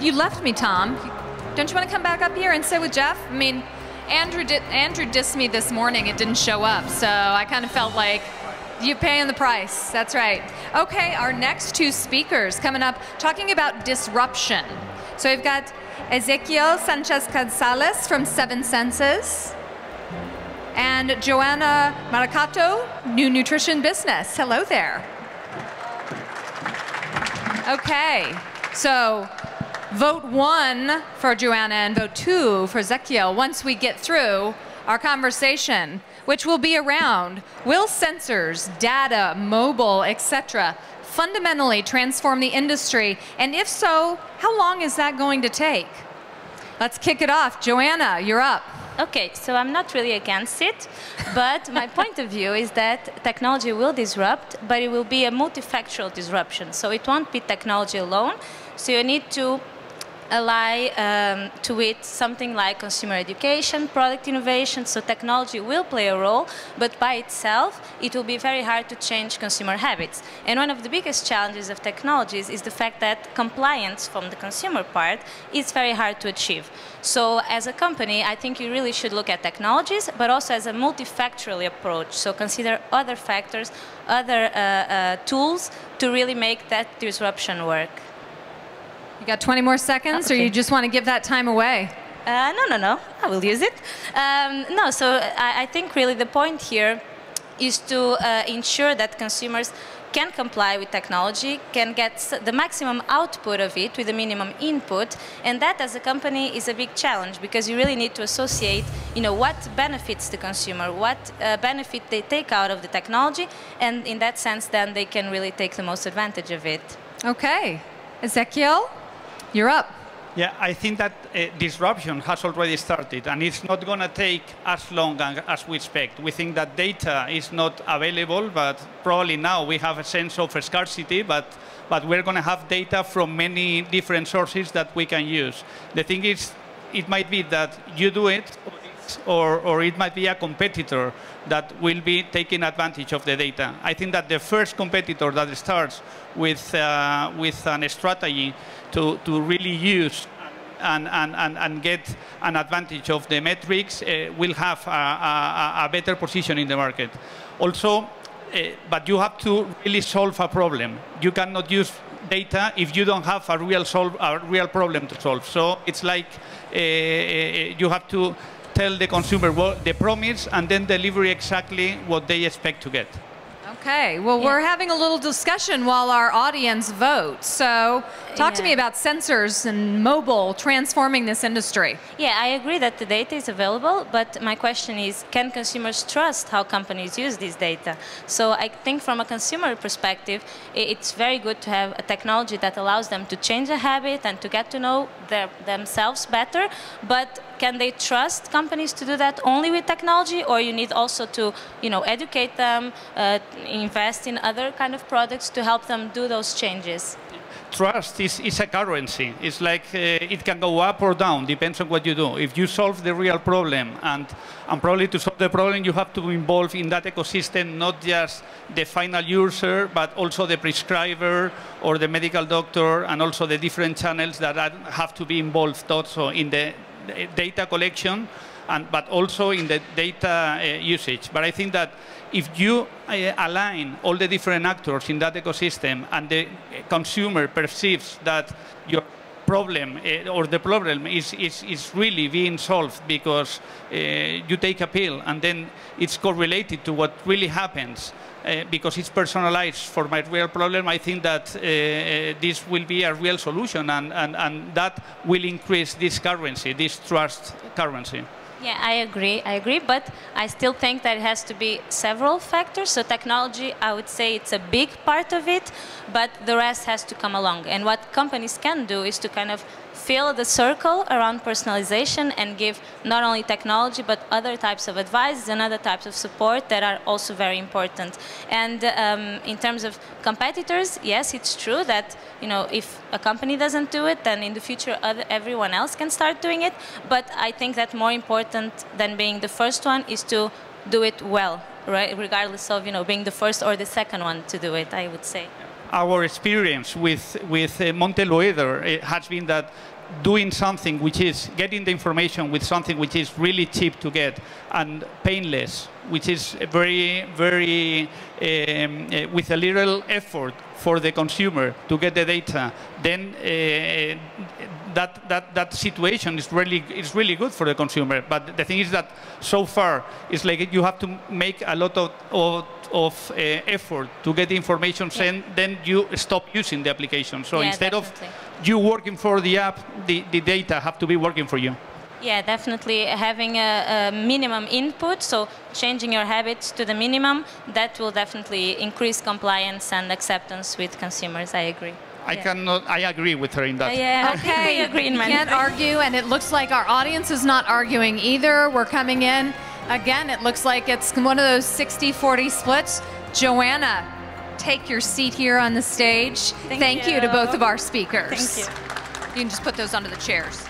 you left me, Tom. Don't you want to come back up here and sit with Jeff? I mean, Andrew dissed me this morning. It didn't show up, so I kind of felt like you're paying the price. That's right. Okay, our next two speakers coming up, talking about disruption. So we've got Ezequiel Sánchez from Seven Senses, and Joana Maricato, New Nutrition Business. Hello there. Okay, so vote 1 for Joana and vote 2 for Ezequiel once we get through our conversation, which will be around, will sensors, data, mobile, etc., fundamentally transform the industry? And if so, how long is that going to take? Let's kick it off. Joana, you're up. Okay, so I'm not really against it, but my point of view is that technology will disrupt, but it will be a multifactorial disruption. So it won't be technology alone. So you need to ally to it something like consumer education, product innovation. So technology will play a role, but by itself, it will be very hard to change consumer habits. And one of the biggest challenges of technologies is the fact that compliance from the consumer part is very hard to achieve. So as a company, I think you really should look at technologies, but also as a multifactorial approach. So consider other factors, other tools to really make that disruption work. You got 20 more seconds, okay. Or you just want to give that time away? No. I will use it. No, so I think really the point here is to ensure that consumers can comply with technology, can get the maximum output of it with the minimum input, and that as a company is a big challenge because you really need to associate, what benefits the consumer, what benefit they take out of the technology, and in that sense, then they can really take the most advantage of it. Okay, Ezequiel, you're up. Yeah, I think that disruption has already started, and it's not going to take as long as we expect. We think that data is not available, but probably now we have a sense of scarcity, but we're going to have data from many different sources that we can use. The thing is, it might be that you do it, or it might be a competitor that will be taking advantage of the data. I think that the first competitor that starts with a strategy to really use and get an advantage of the metrics will have a better position in the market. Also, but you have to really solve a problem. You cannot use data if you don't have a real problem to solve. So it's like you have to tell the consumer what the promise and then deliver exactly what they expect to get. Okay, well, we're having a little discussion while our audience votes. So talk to me about sensors and mobile transforming this industry. Yeah, I agree that the data is available, but my question is, can consumers trust how companies use this data? So I think from a consumer perspective, it's very good to have a technology that allows them to change a habit and to get to know themselves better, but can they trust companies to do that only with technology, or you need also to, educate them, invest in other kind of products to help them do those changes? Trust is a currency. It's like it can go up or down, depends on what you do. If you solve the real problem, and probably to solve the problem, you have to be involved in that ecosystem, not just the final user, but also the prescriber or the medical doctor, and also the different channels that have to be involved also in the data collection, but also in the data usage. But I think that if you align all the different actors in that ecosystem and the consumer perceives that your problem or the problem is really being solved because you take a pill and then it's correlated to what really happens because it's personalized for my real problem, I think that this will be a real solution, and that will increase this currency, this trust currency. Yeah, I agree, but I still think that it has to be several factors. So technology, I would say it's a big part of it, but the rest has to come along. And what companies can do is to kind of fill the circle around personalization and give not only technology, but other types of advice and other types of support that are also very important. And in terms of competitors, yes, it's true that if a company doesn't do it, then in the future everyone else can start doing it. But I think that more important than being the first one is to do it well, right? Regardless of being the first or the second one to do it, I would say. Our experience with Montelueder has been that doing something which is getting the information with something which is really cheap to get and painless, which is very, very, with a little effort for the consumer to get the data, then that situation is really good for the consumer. But the thing is that so far it's like you have to make a lot of effort to get the information sent, then you stop using the application. So instead of you working for the app, the data have to be working for you. Yeah, definitely having a minimum input, so changing your habits to the minimum, that will definitely increase compliance and acceptance with consumers. I agree. I agree with her in that. Yeah, okay, I agree in many can't argue, and it looks like our audience is not arguing either. We're coming in. Again, it looks like it's one of those 60-40 splits. Joana, take your seat here on the stage. Thank you to both of our speakers. Thank you. You can just put those onto the chairs.